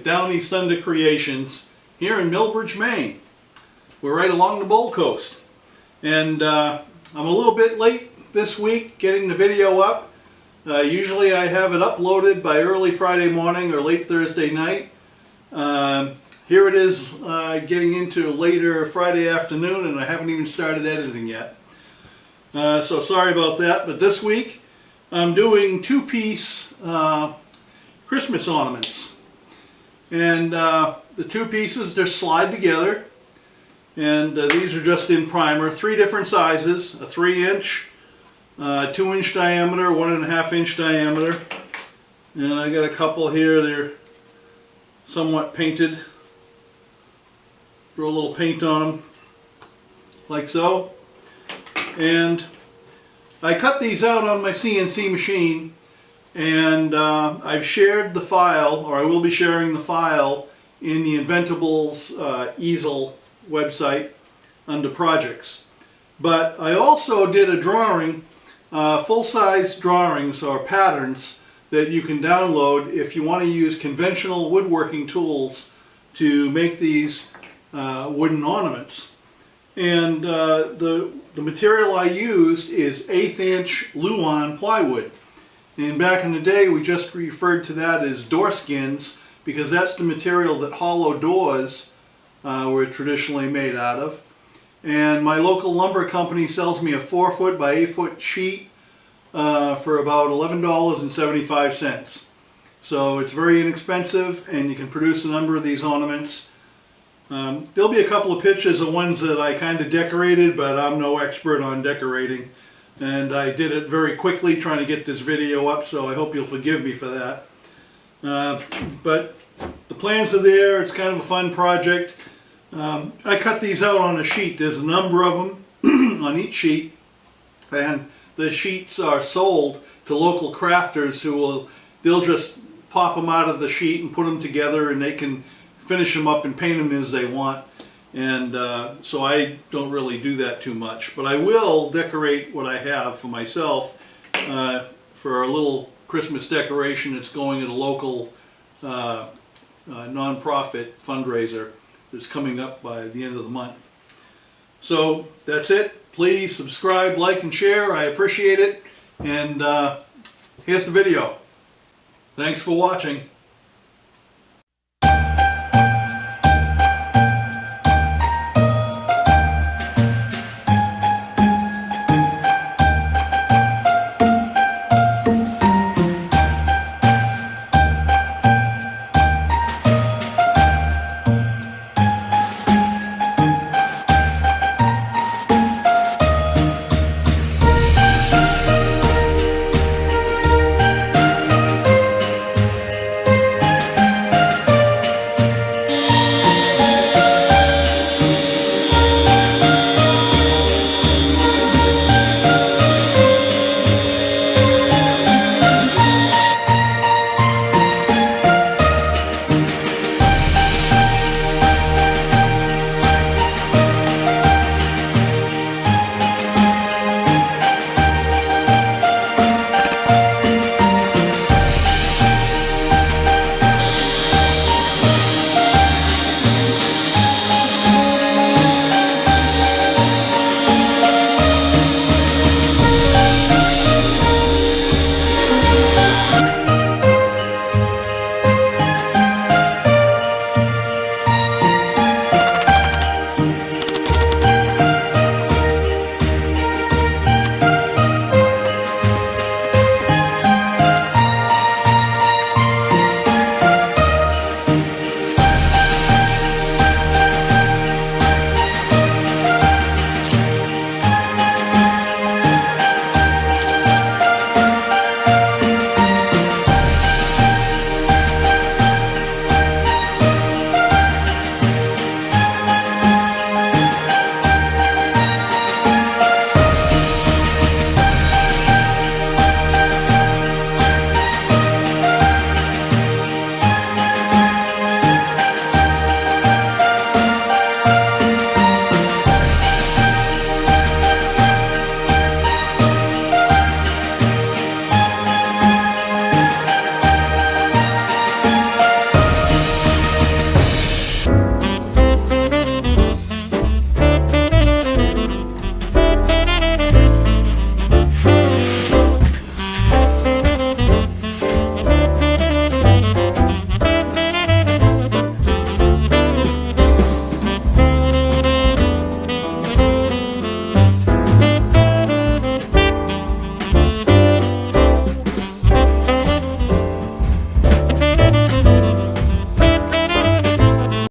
Downeast Thunder Creations here in Millbridge, Maine. We're right along the Bold Coast. And I'm a little bit late this week getting the video up. Usually I have it uploaded by early Friday morning or late Thursday night. Here it is getting into later Friday afternoon and I haven't even started editing yet. So sorry about that, but this week I'm doing two-piece Christmas ornaments. And the two pieces just slide together. And these are just in primer, 3 different sizes, a 3-inch, 2-inch diameter, 1.5-inch diameter. And I got a couple here, they're somewhat painted. Throw a little paint on them, like so. And I cut these out on my CNC machine, and I've shared the file, or I will be sharing the file, in the INVENTABLES easel website under projects. But I also did a drawing, full-size drawings or patterns that you can download if you want to use conventional woodworking tools to make these wooden ornaments. And the material I used is 1/8 inch Luan plywood. And back in the day we just referred to that as door skins because that's the material that hollow doors were traditionally made out of. And my local lumber company sells me a 4-foot by 8-foot sheet for about $11.75. So it's very inexpensive and you can produce a number of these ornaments. There'll be a couple of pictures of ones that I kind of decorated, but I'm no expert on decorating. And I did it very quickly trying to get this video up, so I hope you'll forgive me for that. But the plans are there. It's kind of a fun project. I cut these out on a sheet. There's a number of them on each sheet, and the sheets are sold to local crafters they'll just pop them out of the sheet and put them together, and they can finish them up and paint them as they want. And so I don't really do that too much, but I will decorate what I have for myself for a little Christmas decoration that's going at a local non-profit fundraiser that's coming up by the end of the month. So that's it. Please subscribe, like, and share. I appreciate it. And here's the video. Thanks for watching.